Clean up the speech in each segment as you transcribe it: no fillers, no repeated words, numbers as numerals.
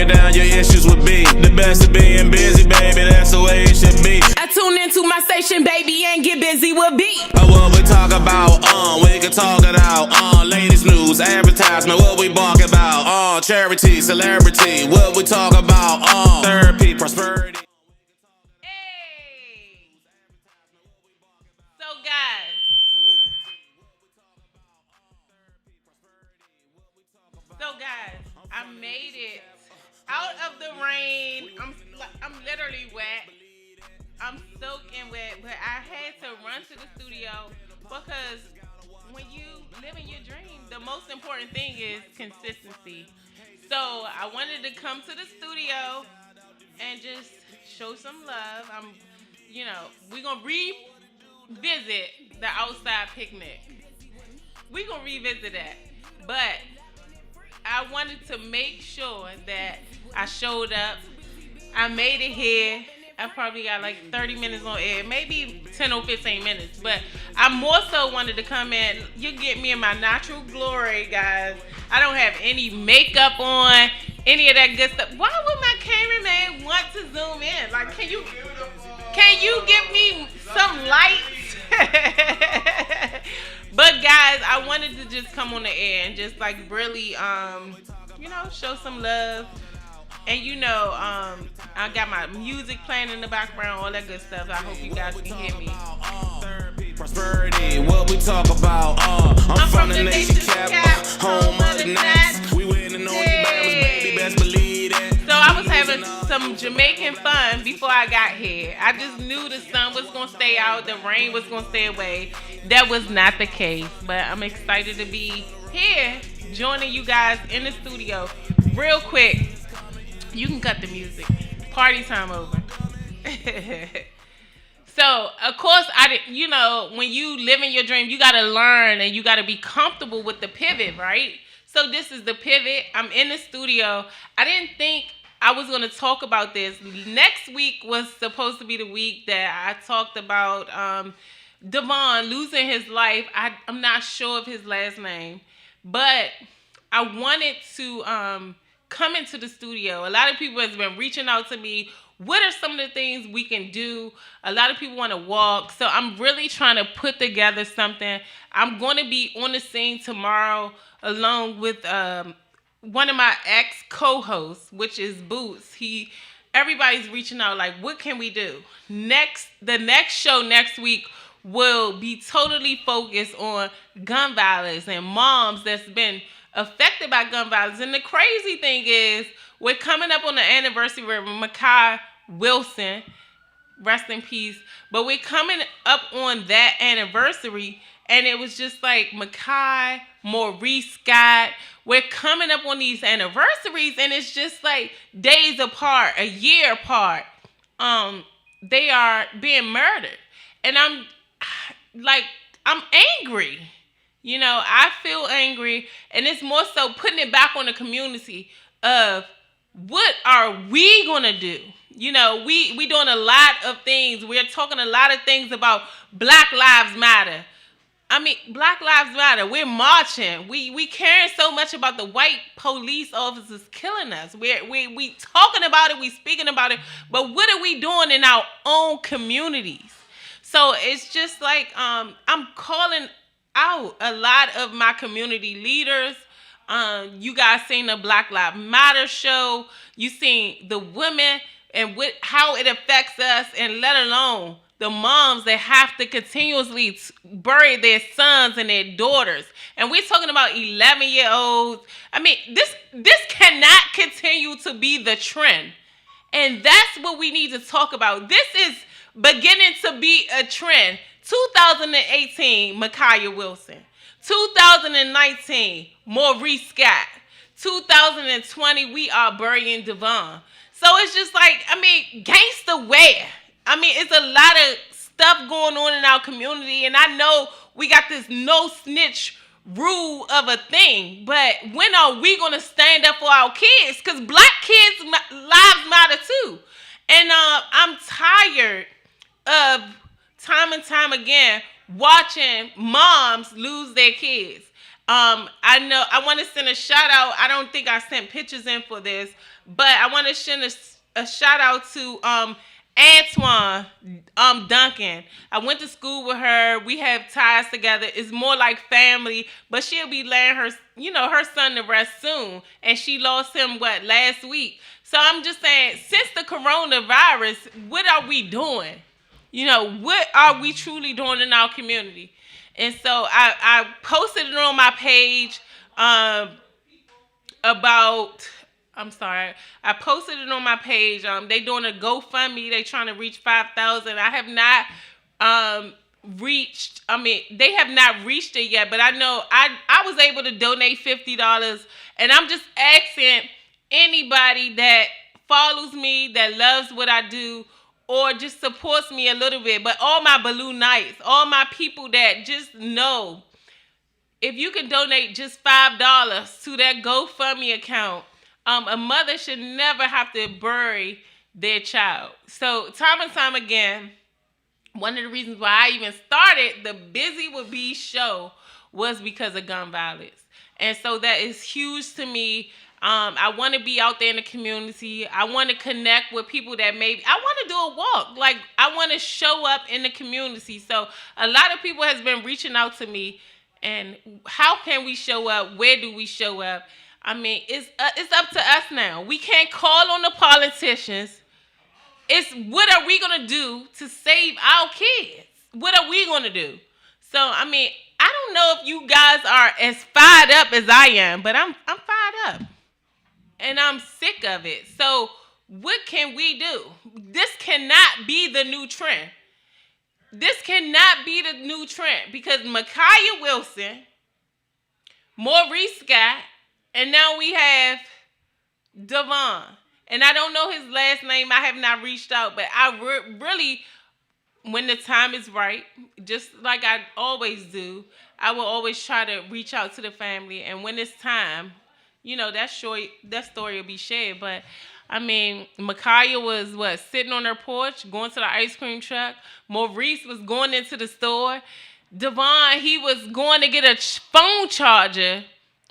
down your issues with B. The best of being busy, baby, that's the way it should be. I tune into my station, baby, and get busy with B. What we talk about, we can talk it out. Latest news, advertisement, what we bark about. Charity, celebrity, what we talk about. Therapy, prosperity. Hey. So guys, I made it out of the rain. I'm literally wet. I'm soaking wet, but I had to run to the studio because when you live in your dream, the most important thing is consistency. So I wanted to come to the studio and just show some love. We're gonna revisit the outside picnic. We're gonna revisit that, but I wanted to make sure that I showed up. I made it here. I probably got like 30 minutes on air, maybe 10 or 15 minutes. But I more so wanted to come in. You get me in my natural glory, guys. I don't have any makeup on, any of that good stuff. Why would my cameraman want to zoom in? Like, can you give me some lights? But guys, I wanted to just come on the air and just like really, show some love. And I got my music playing in the background, all that good stuff. I hope you guys can hear me. Prosperity, what we talk about. I'm from the nation cap, home of the Nats. We winning on you battles, baby, best believe it. So I was having some Jamaican fun before I got here. I just knew the sun was gonna stay out, the rain was gonna stay away. That was not the case, but I'm excited to be here, joining you guys in the studio. Real quick. You can cut the music. Party time over. So, of course, when you live in your dream, you got to learn and you got to be comfortable with the pivot, right? So, this is the pivot. I'm in the studio. I didn't think I was going to talk about this. Next week was supposed to be the week that I talked about Devon losing his life. I'm not sure of his last name, but I wanted to come into the studio. A lot of people has been reaching out to me. What are some of the things we can do? A lot of people want to walk. So I'm really trying to put together something. I'm going to be on the scene tomorrow along with one of my ex-co-hosts, which is Buzy. Everybody's reaching out like, what can we do? The next show next week will be totally focused on gun violence and moms that's been affected by gun violence. And the crazy thing is, we're coming up on the anniversary of Makai Wilson, rest in peace, but we're coming up on that anniversary, and it was just like Makai, Maurice Scott, we're coming up on these anniversaries, and it's just like days apart, a year apart, they are being murdered, and I'm angry. I feel angry, and it's more so putting it back on the community of what are we going to do? We doing a lot of things. We're talking a lot of things about Black Lives Matter. Black Lives Matter. We're marching. We caring so much about the white police officers killing us. We talking about it. We speaking about it. But what are we doing in our own communities? So it's just like I'm calling out a lot of my community leaders. You guys seen the Black Lives Matter show. You seen the women and how it affects us, and let alone the moms that have to continuously bury their sons and their daughters. And we're talking about 11-year-olds. This cannot continue to be the trend. And that's what we need to talk about. This is beginning to be a trend. 2018, Micaiah Wilson. 2019, Maurice Scott. 2020, we are burying Devon. So it's just like, gangsta wear. It's a lot of stuff going on in our community, and I know we got this no snitch rule of a thing, but when are we going to stand up for our kids? Because Black kids' lives matter too. And I'm tired of time and time again watching moms lose their kids. I know I want to send a shout out. I don't think I sent pictures in for this, but I want to send a shout out to Antoine Duncan. I went to school with her. We have ties together. It's more like family, but she'll be laying her son to rest soon, and she lost him last week. So I'm just saying, since the coronavirus, what are we doing? What are we truly doing in our community? And so I posted it on my page about. I'm sorry. I posted it on my page. They doing a GoFundMe. They trying to reach 5,000. I have not reached. I mean, they have not reached it yet. But I know I was able to donate $50, and I'm just asking anybody that follows me, that loves what I do, or just supports me a little bit. But all my Balloon Knights, all my people that just know, if you can donate just $5 to that GoFundMe account, a mother should never have to bury their child. So time and time again, one of the reasons why I even started the Buzy with B show was because of gun violence. And so that is huge to me. I want to be out there in the community. I want to connect with people that I want to do a walk. Like, I want to show up in the community. So a lot of people has been reaching out to me, and how can we show up? Where do we show up? I mean, it's up to us now. We can't call on the politicians. It's what are we going to do to save our kids? What are we going to do? So, I mean, I don't know if you guys are as fired up as I am, but I'm fired up. And I'm sick of it. So what can we do? This cannot be the new trend. This cannot be the new trend, because Micaiah Wilson, Maurice Scott, and now we have Devon. And I don't know his last name. I have not reached out, but I really, when the time is right, just like I always do, I will always try to reach out to the family. And when it's time, that story will be shared. But I mean, Micaiah was sitting on her porch, going to the ice cream truck. Maurice was going into the store. Devon, he was going to get a phone charger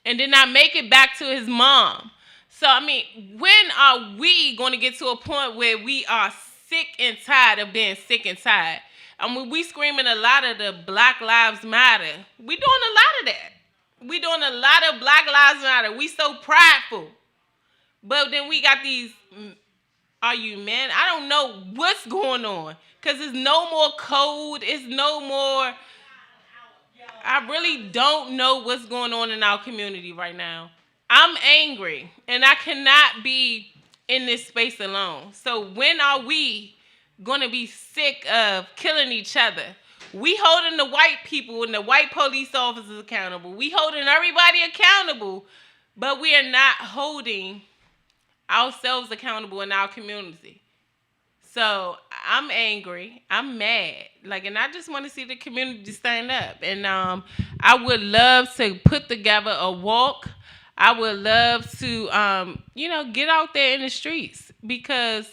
and did not make it back to his mom. So, I mean, when are we going to get to a point where we are sick and tired of being sick and tired? I mean, we screaming a lot of the Black Lives Matter. We doing a lot of that. We doing a lot of Black Lives Matter. We so prideful. But then we got these, are you men? I don't know what's going on. Because there's no more code. It's no more. I really don't know what's going on in our community right now. I'm angry. And I cannot be in this space alone. So when are we going to be sick of killing each other? We holding the white people and the white police officers accountable. We holding everybody accountable, but we are not holding ourselves accountable in our community. So I'm angry. I'm mad. And I just want to see the community stand up. And I would love to put together a walk. I would love to, get out there in the streets, because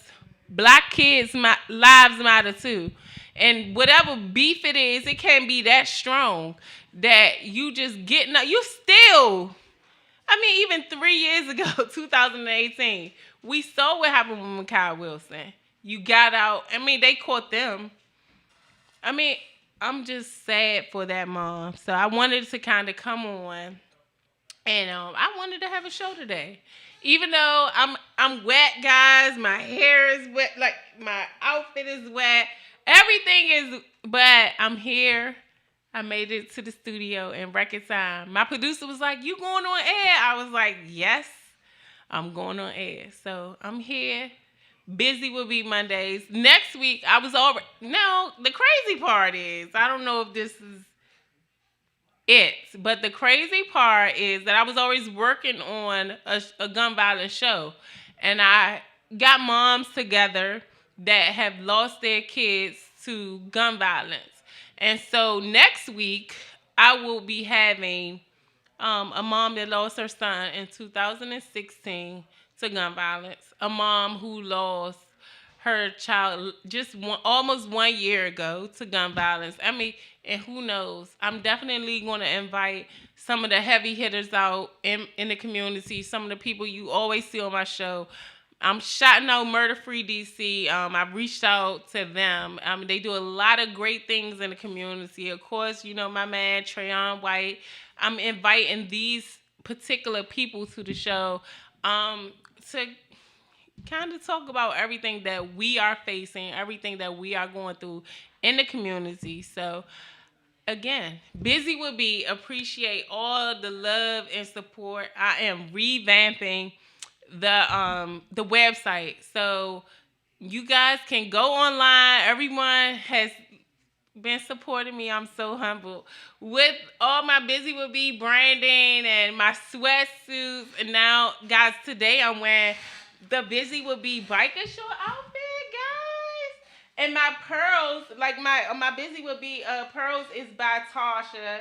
Black kids' lives matter too. And whatever beef it is, it can't be that strong that you just getting up. You still, even 3 years ago, 2018, we saw what happened with Micaiah Wilson. You got out. They caught them. I'm just sad for that mom. So I wanted to kind of come on, and I wanted to have a show today. Even though I'm wet, guys, my hair is wet, like my outfit is wet. Everything is, but I'm here. I made it to the studio in record time. My producer was like, "You going on air?" I was like, "Yes, I'm going on air." So I'm here. Buzy will be Mondays. Next week, the crazy part is, I don't know if this is it, but the crazy part is that I was always working on a gun violence show. And I got moms together that have lost their kids to gun violence. And so next week, I will be having a mom that lost her son in 2016 to gun violence. A mom who lost her child almost 1 year ago to gun violence. And who knows? I'm definitely going to invite some of the heavy hitters out in the community, some of the people you always see on my show. I'm shouting out Murder Free DC. I've reached out to them. They do a lot of great things in the community. Of course, you know, my man, Trayon White. I'm inviting these particular people to the show to kind of talk about everything that we are facing, everything that we are going through in the community. So, again, Buzy with B. Appreciate all the love and support. I am revamping the website, so you guys can go online. Everyone has been supporting me. I'm so humbled with all my Buzy with B branding and my sweatsuits. And now, guys, today I'm wearing the Buzy with B biker short outfit, guys. And my pearls, like my Buzy with B pearls is by Tasha.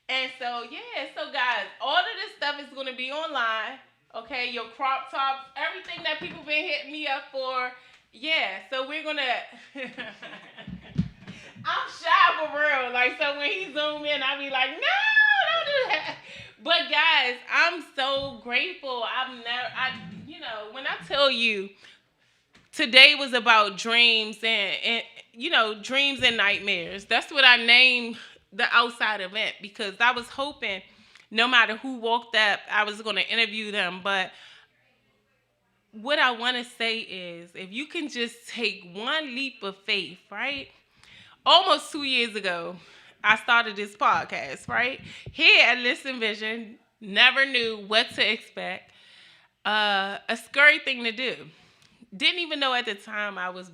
And so, yeah, so guys, all of this stuff is going to be online. Okay, your crop tops, everything that people been hitting me up for. Yeah, so we're going to... I'm shy for real. Like, so when he zoom in, I be like, no, don't do that. But guys, I'm so grateful. When I tell you, today was about dreams and dreams and nightmares. That's what I named the outside event, because I was hoping no matter who walked up, I was going to interview them. But what I want to say is, if you can just take one leap of faith, right? Almost 2 years ago, I started this podcast, right? Here at Listen Vision, never knew what to expect. A scary thing to do. Didn't even know at the time I was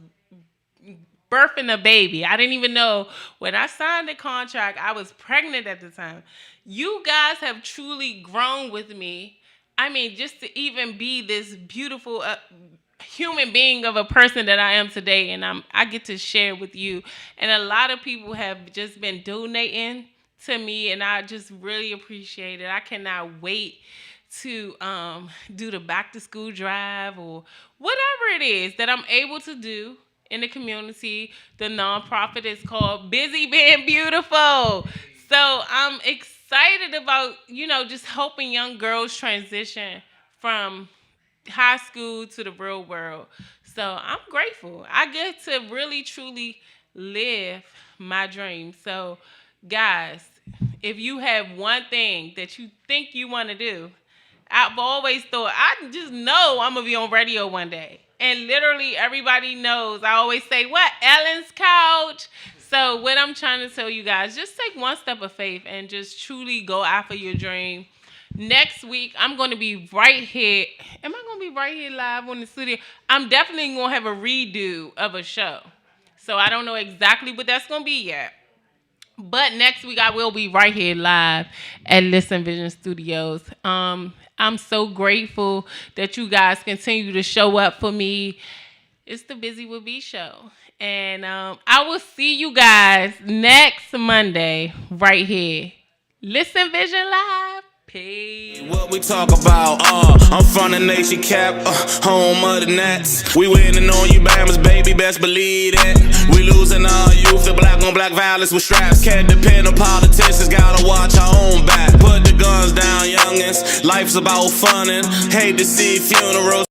birthing a baby. I didn't even know when I signed the contract, I was pregnant at the time. You guys have truly grown with me. I mean, just to even be this beautiful human being of a person that I am today, and I get to share with you. And a lot of people have just been donating to me, and I just really appreciate it. I cannot wait to do the back to school drive or whatever it is that I'm able to do in the community. The nonprofit is called Buzy Being Beautiful. So I'm excited about, just helping young girls transition from high school to the real world. So I'm grateful. I get to really, truly live my dream. So, guys, if you have one thing that you think you want to do, I've always thought, I just know I'm going to be on radio one day. And literally everybody knows. I always say, what? Ellen's Couch? So what I'm trying to tell you guys, just take one step of faith and just truly go after your dream. Next week, I'm going to be right here. Am I going to be right here live on the studio? I'm definitely going to have a redo of a show. So I don't know exactly what that's going to be yet. But next week, I will be right here live at Listen Vision Studios. I'm so grateful that you guys continue to show up for me. It's the Buzy with B show. And I will see you guys next Monday right here. Listen Vision Live. Peace. What we talk about, I'm from the nation cap, home of the Nats. We winning on you Bammers, baby, best believe that. We losing our youth, the black on black violence with straps. Can't depend on politicians, gotta watch our own back. Put the guns down, youngins, life's about funnin'. Hate to see funerals.